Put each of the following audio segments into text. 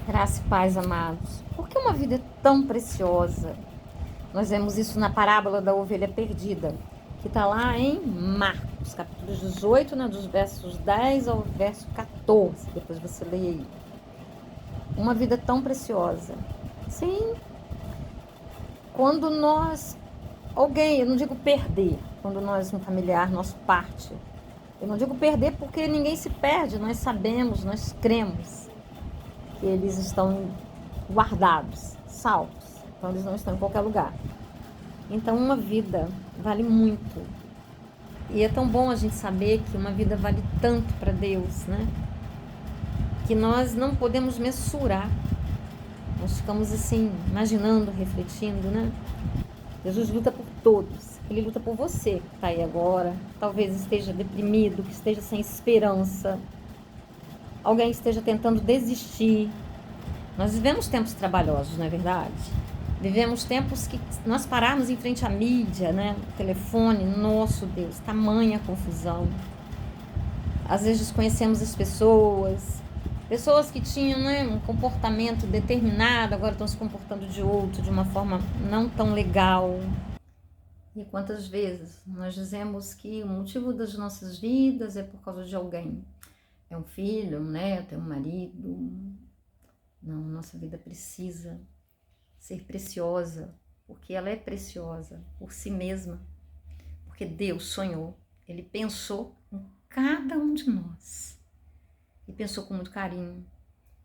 Graça e paz, amados. Por que uma vida é tão preciosa? Nós vemos isso na parábola da ovelha perdida, que está lá em Marcos, capítulo 18, né, dos versos 10 ao verso 14. Depois você lê aí. Uma vida tão preciosa. Sim, quando alguém, eu não digo perder, quando um familiar nosso parte. Eu não digo perder porque ninguém se perde, nós sabemos, nós cremos que eles estão guardados, salvos. Então eles não estão em qualquer lugar. Então uma vida vale muito. E é tão bom a gente saber que uma vida vale tanto para Deus, né? Que nós não podemos mensurar. Nós ficamos assim, imaginando, refletindo, né? Jesus luta por todos. Ele luta por você que está aí agora. Talvez esteja deprimido, que esteja sem esperança. Alguém esteja tentando desistir. Nós vivemos tempos trabalhosos, não é verdade? Vivemos tempos que nós pararmos em frente à mídia, né? O telefone, nosso Deus, tamanha confusão. Às vezes desconhecemos as pessoas. Pessoas que tinham, né, um comportamento determinado, agora estão se comportando de outro, de uma forma não tão legal. E quantas vezes nós dizemos que o motivo das nossas vidas é por causa de alguém. É um filho, um neto, é um marido. Não, nossa vida precisa ser preciosa, porque ela é preciosa por si mesma, porque Deus sonhou, Ele pensou em cada um de nós e pensou com muito carinho.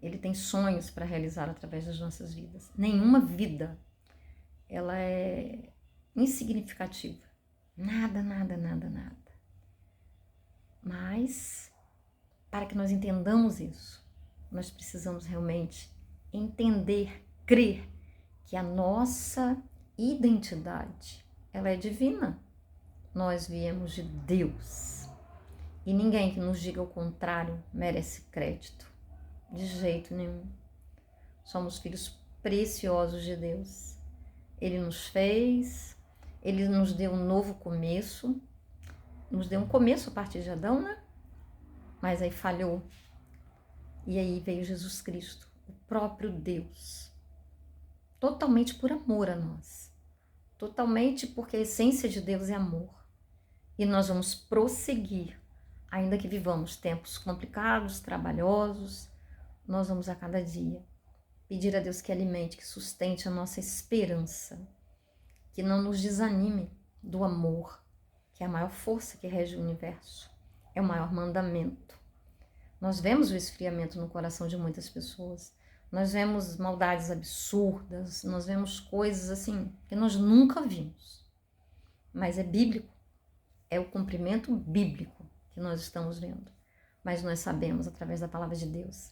Ele tem sonhos para realizar através das nossas vidas. Nenhuma vida ela é insignificativa, nada, nada, nada, nada. Mas para que nós entendamos isso, nós precisamos realmente entender, crer que a nossa identidade, ela é divina. Nós viemos de Deus. E ninguém que nos diga o contrário merece crédito. De jeito nenhum. Somos filhos preciosos de Deus. Ele nos fez, Ele nos deu um novo começo, nos deu um começo a partir de Adão, né? Mas aí falhou. E aí veio Jesus Cristo, o próprio Deus. Totalmente por amor a nós. Totalmente porque a essência de Deus é amor. E nós vamos prosseguir, ainda que vivamos tempos complicados, trabalhosos, nós vamos a cada dia pedir a Deus que alimente, que sustente a nossa esperança, que não nos desanime do amor, que é a maior força que rege o universo, é o maior mandamento. Nós vemos o esfriamento no coração de muitas pessoas, nós vemos maldades absurdas, nós vemos coisas assim que nós nunca vimos, mas é bíblico, é o cumprimento bíblico que nós estamos vendo. Mas nós sabemos, através da palavra de Deus,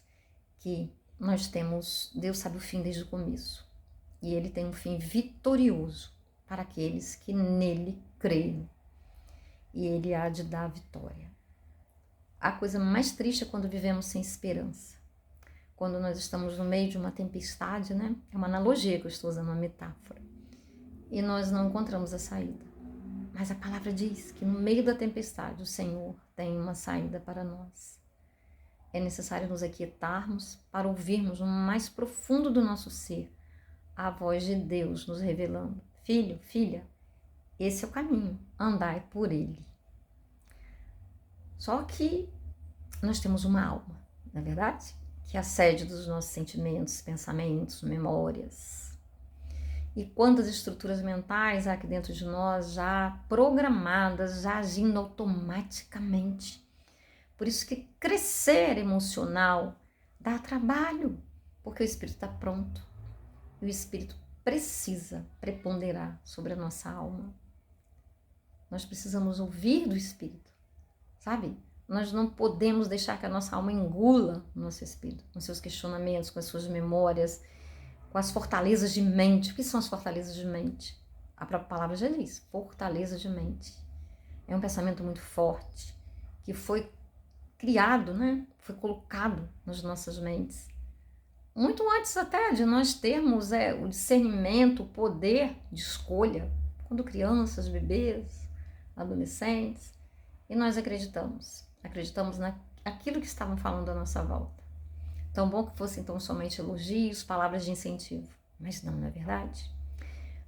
que Deus sabe o fim desde o começo. E Ele tem um fim vitorioso para aqueles que nele creem. E Ele há de dar a vitória. A coisa mais triste é quando vivemos sem esperança. Quando nós estamos no meio de uma tempestade, né? É uma analogia que eu estou usando, uma metáfora. E nós não encontramos a saída. Mas a palavra diz que no meio da tempestade o Senhor tem uma saída para nós. É necessário nos aquietarmos para ouvirmos no mais profundo do nosso ser a voz de Deus nos revelando: filho, filha, esse é o caminho, andai por ele. Só que nós temos uma alma, não é verdade? Que é a sede dos nossos sentimentos, pensamentos, memórias. E quantas estruturas mentais há aqui dentro de nós já programadas, já agindo automaticamente. Por isso que crescer emocional dá trabalho, porque o espírito está pronto. E o espírito precisa preponderar sobre a nossa alma. Nós precisamos ouvir do espírito, sabe? Nós não podemos deixar que a nossa alma engula o nosso espírito, com seus questionamentos, com as suas memórias, com as fortalezas de mente. O que são as fortalezas de mente? A própria palavra já diz, fortaleza de mente. É um pensamento muito forte, que foi criado, né? Foi colocado nas nossas mentes. Muito antes até de nós termos o discernimento, o poder de escolha, quando crianças, bebês, adolescentes, e nós acreditamos naquilo que estavam falando à nossa volta. Tão bom que fossem então somente elogios, palavras de incentivo. Mas não é verdade.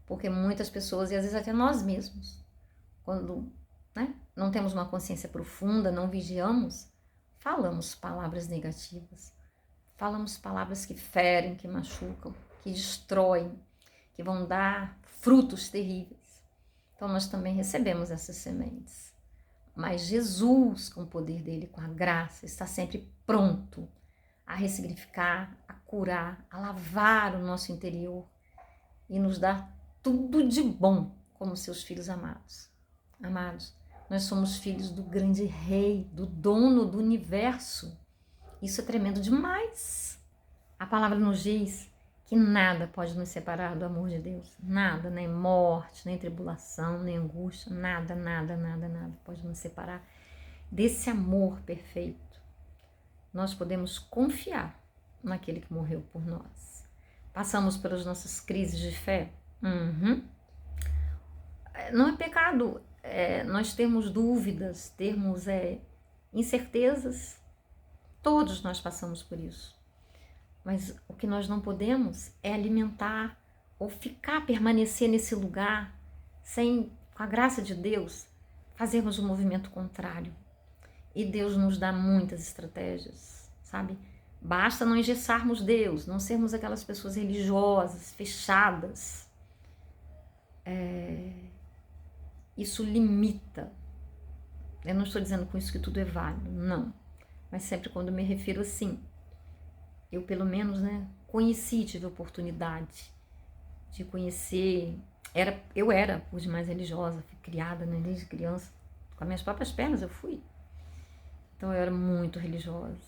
Porque muitas pessoas, e às vezes até nós mesmos, quando não temos uma consciência profunda, não vigiamos, falamos palavras negativas. Falamos palavras que ferem, que machucam, que destroem, que vão dar frutos terríveis. Então nós também recebemos essas sementes. Mas Jesus, com o poder dele, com a graça, está sempre pronto a ressignificar, a curar, a lavar o nosso interior e nos dar tudo de bom como seus filhos amados. Amados, nós somos filhos do grande rei, do dono do universo. Isso é tremendo demais. A palavra nos diz que nada pode nos separar do amor de Deus. Nada, nem morte, nem tribulação, nem angústia, nada pode nos separar desse amor perfeito. Nós podemos confiar naquele que morreu por nós. Passamos pelas nossas crises de fé? Não é pecado nós termos dúvidas, termos incertezas. Todos nós passamos por isso. Mas o que nós não podemos é alimentar ou permanecer nesse lugar sem, com a graça de Deus, fazermos um movimento contrário. E Deus nos dá muitas estratégias, sabe? Basta não engessarmos Deus, não sermos aquelas pessoas religiosas, fechadas. Isso limita. Eu não estou dizendo com isso que tudo é válido, não. Mas sempre quando me refiro assim, eu pelo menos tive a oportunidade de conhecer. Eu era, por demais, religiosa, fui criada desde criança. Com as minhas próprias pernas eu fui. Então eu era muito religiosa.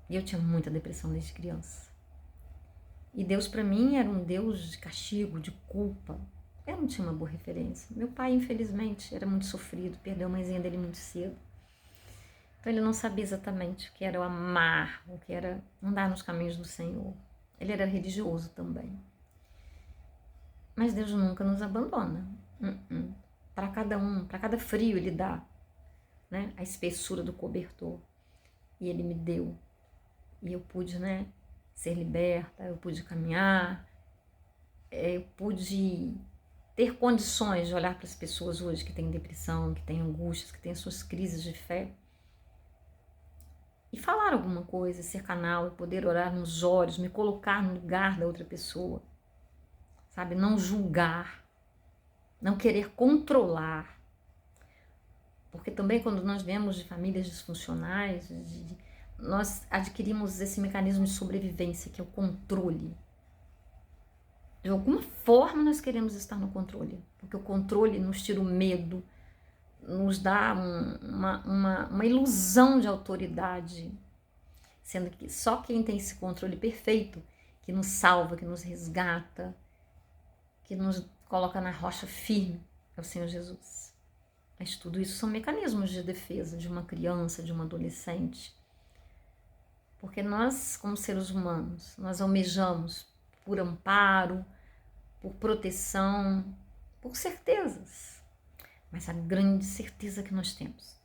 E eu tinha muita depressão desde criança. E Deus para mim era um Deus de castigo, de culpa. Eu não tinha uma boa referência. Meu pai, infelizmente, era muito sofrido, perdeu a mãezinha dele muito cedo. Então ele não sabia exatamente o que era o amar, o que era andar nos caminhos do Senhor. Ele era religioso também. Mas Deus nunca nos abandona. Para cada frio ele dá a espessura do cobertor. E ele me deu. E eu pude ser liberta, eu pude caminhar, eu pude ter condições de olhar para as pessoas hoje que têm depressão, que têm angústias, que têm suas crises de fé e falar alguma coisa, ser canal, poder orar nos olhos, me colocar no lugar da outra pessoa, sabe? Não julgar, não querer controlar, porque também quando nós viemos de famílias disfuncionais, nós adquirimos esse mecanismo de sobrevivência que é o controle. De alguma forma nós queremos estar no controle, porque o controle nos tira o medo, nos dá uma ilusão de autoridade, sendo que só quem tem esse controle perfeito, que nos salva, que nos resgata, que nos coloca na rocha firme, é o Senhor Jesus. Mas tudo isso são mecanismos de defesa de uma criança, de uma adolescente, porque nós, como seres humanos, nós almejamos por amparo, por proteção, por certezas. Mas a grande certeza que nós temos,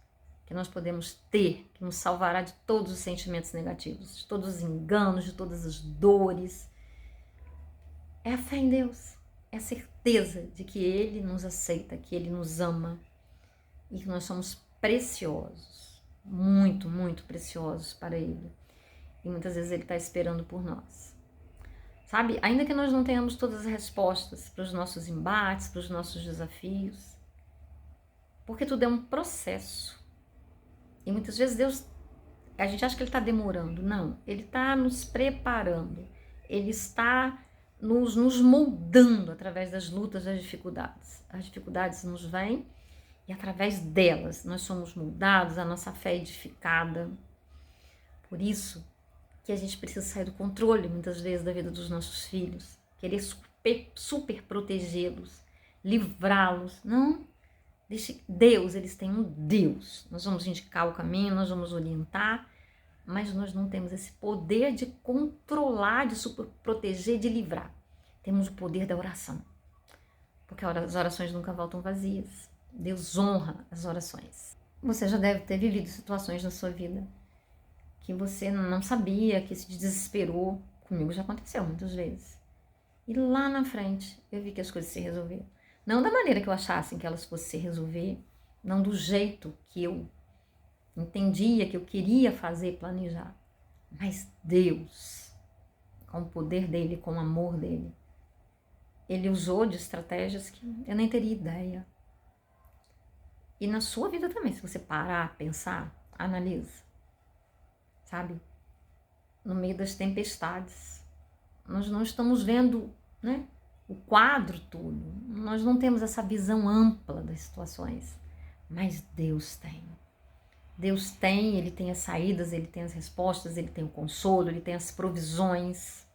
que nós podemos ter, que nos salvará de todos os sentimentos negativos, de todos os enganos, de todas as dores, é a fé em Deus. É a certeza de que Ele nos aceita, que Ele nos ama e que nós somos preciosos, muito, muito preciosos para Ele. E muitas vezes Ele está esperando por nós. Sabe, ainda que nós não tenhamos todas as respostas para os nossos embates, para os nossos desafios, porque tudo é um processo. E muitas vezes Deus, a gente acha que Ele está demorando. Não, Ele está nos preparando. Ele está nos moldando através das lutas, das dificuldades. As dificuldades nos vêm e através delas nós somos moldados, a nossa fé é edificada. Por isso que a gente precisa sair do controle, muitas vezes, da vida dos nossos filhos. Querer super protegê-los, livrá-los. Não. Deixe Deus, eles têm um Deus. Nós vamos indicar o caminho, nós vamos orientar, mas nós não temos esse poder de controlar, de super proteger, de livrar. Temos o poder da oração, porque as orações nunca voltam vazias. Deus honra as orações. Você já deve ter vivido situações na sua vida que você não sabia, que se desesperou. Comigo já aconteceu muitas vezes. E lá na frente eu vi que as coisas se resolveram. Não da maneira que eu achasse que elas fossem se resolver, não do jeito que eu entendia, que eu queria fazer, planejar. Mas Deus, com o poder dele, com o amor dele, ele usou de estratégias que eu nem teria ideia. E na sua vida também, se você parar, pensar, analisa. Sabe? No meio das tempestades. Nós não estamos vendo, né, o quadro todo. Nós não temos essa visão ampla das situações. Mas Deus tem. Deus tem, Ele tem as saídas, Ele tem as respostas, Ele tem o consolo, Ele tem as provisões.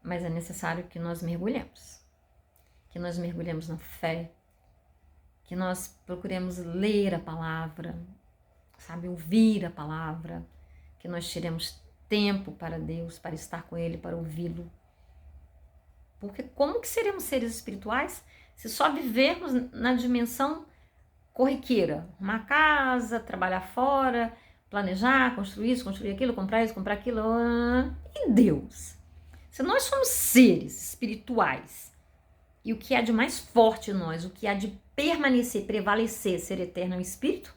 Mas é necessário que nós mergulhemos. Que nós mergulhemos na fé. Que nós procuremos ler a palavra, sabe, ouvir a palavra. Que nós tiremos tempo para Deus, para estar com Ele, para ouvi-lo. Porque como que seremos seres espirituais se só vivermos na dimensão corriqueira? Uma casa, trabalhar fora, planejar, construir isso, construir aquilo, comprar isso, comprar aquilo. E Deus? Se nós somos seres espirituais e o que há de mais forte em nós, o que há de permanecer, prevalecer, ser eterno é o Espírito,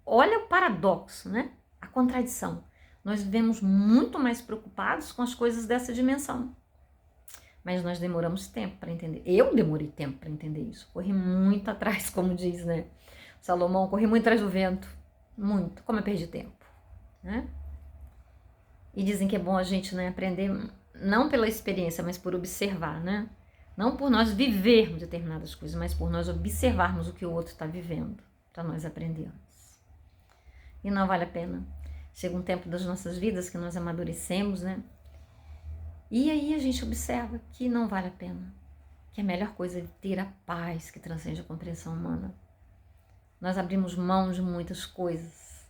olha o paradoxo, né? A contradição. Nós vivemos muito mais preocupados com as coisas dessa dimensão. Mas nós demoramos tempo para entender. Eu demorei tempo para entender isso. Corri muito atrás, como diz, né? Salomão, corri muito atrás do vento. Muito. Como eu perdi tempo, né? E dizem que é bom a gente, né, aprender, não pela experiência, mas por observar, né? Não por nós vivermos determinadas coisas, mas por nós observarmos o que o outro está vivendo, para nós aprendermos. E não vale a pena. Chega um tempo das nossas vidas que nós amadurecemos, né? E aí a gente observa que não vale a pena. Que a melhor coisa é ter a paz que transcende a compreensão humana. Nós abrimos mão de muitas coisas.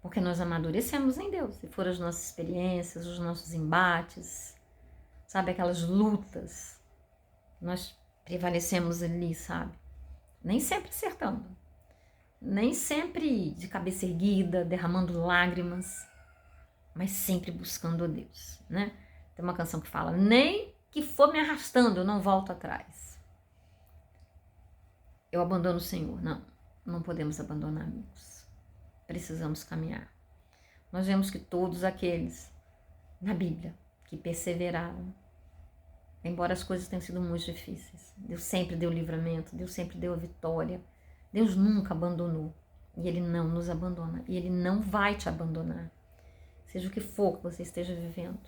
Porque nós amadurecemos em Deus. E foram as nossas experiências, os nossos embates, sabe? Aquelas lutas. Nós prevalecemos ali, sabe? Nem sempre acertando. Nem sempre de cabeça erguida, derramando lágrimas, mas sempre buscando a Deus, né? Tem uma canção que fala, nem que for me arrastando, eu não volto atrás. Eu abandono o Senhor. Não, não podemos abandonar, amigos. Precisamos caminhar. Nós vemos que todos aqueles na Bíblia que perseveraram, embora as coisas tenham sido muito difíceis, Deus sempre deu livramento, Deus sempre deu a vitória. Deus nunca abandonou e Ele não nos abandona e Ele não vai te abandonar, seja o que for que você esteja vivendo,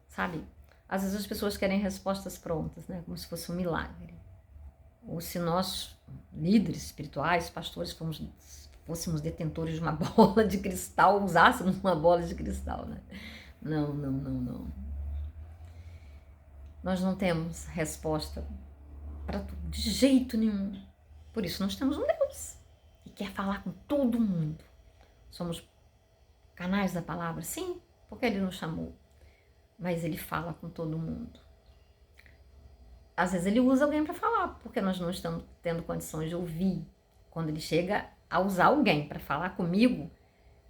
sabe? Às vezes as pessoas querem respostas prontas, né? Como se fosse um milagre. Ou se nós, líderes espirituais, pastores, fôssemos detentores de uma bola de cristal, usássemos uma bola de cristal, né? Não. Nós não temos resposta para tudo, de jeito nenhum. Por isso nós temos um Deus que quer falar com todo mundo. Somos canais da palavra, sim, porque Ele nos chamou. Mas Ele fala com todo mundo. Às vezes Ele usa alguém para falar, porque nós não estamos tendo condições de ouvir. Quando Ele chega a usar alguém para falar comigo,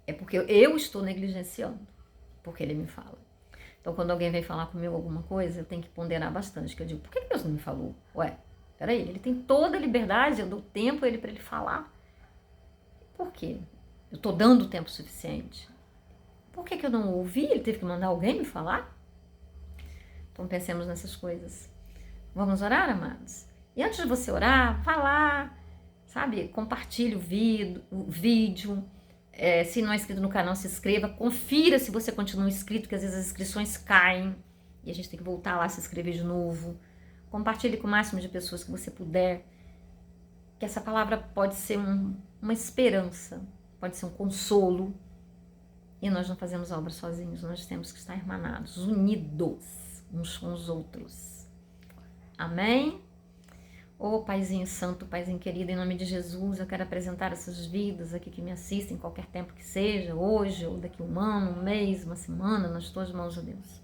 é porque eu estou negligenciando, porque Ele me fala. Então, quando alguém vem falar comigo alguma coisa, eu tenho que ponderar bastante, que eu digo, por que Deus não me falou? Ué, peraí, Ele tem toda a liberdade, eu dou tempo a Ele para Ele falar. Por quê? Eu estou dando tempo suficiente. Por que eu não ouvi? Ele teve que mandar alguém me falar? Então, pensemos nessas coisas. Vamos orar, amados? E antes de você orar, vá lá, sabe? Compartilhe o vídeo. Se não é inscrito no canal, se inscreva. Confira se você continua inscrito, que às vezes as inscrições caem. E a gente tem que voltar lá, se inscrever de novo. Compartilhe com o máximo de pessoas que você puder. Que essa palavra pode ser uma esperança, pode ser um consolo. E nós não fazemos obra sozinhos, nós temos que estar irmanados, unidos uns com os outros. Amém? Ô Paizinho Santo, Paizinho querido, em nome de Jesus, eu quero apresentar essas vidas aqui que me assistem, em qualquer tempo que seja, hoje ou daqui um ano, um mês, uma semana, nas tuas mãos, ó Deus.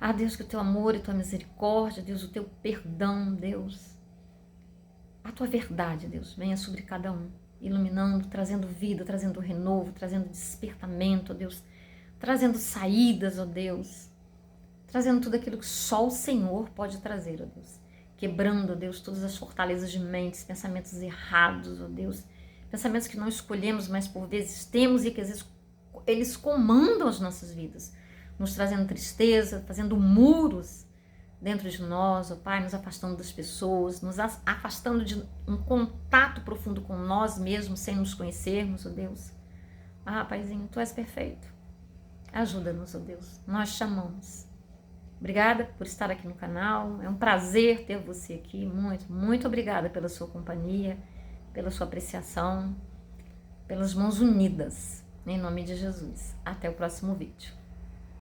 Ah, Deus, que o teu amor e tua misericórdia, Deus, o teu perdão, Deus, a tua verdade, Deus, venha sobre cada um. iluminando, trazendo vida, trazendo renovo, trazendo despertamento, ó Deus, trazendo saídas, ó Deus, trazendo tudo aquilo que só o Senhor pode trazer, ó Deus. Quebrando, ó Deus, todas as fortalezas de mentes, pensamentos errados, ó Deus, pensamentos que não escolhemos, mas por vezes temos e que às vezes eles comandam as nossas vidas, nos trazendo tristeza, fazendo muros dentro de nós, ó Pai, nos afastando das pessoas, nos afastando de um contato profundo com nós mesmos, sem nos conhecermos, ó Deus. Ah, Paizinho, Tu és perfeito. Ajuda-nos, ó Deus. Nós chamamos. Obrigada por estar aqui no canal. É um prazer ter você aqui. Muito, muito obrigada pela sua companhia, pela sua apreciação, pelas mãos unidas. Em nome de Jesus. Até o próximo vídeo.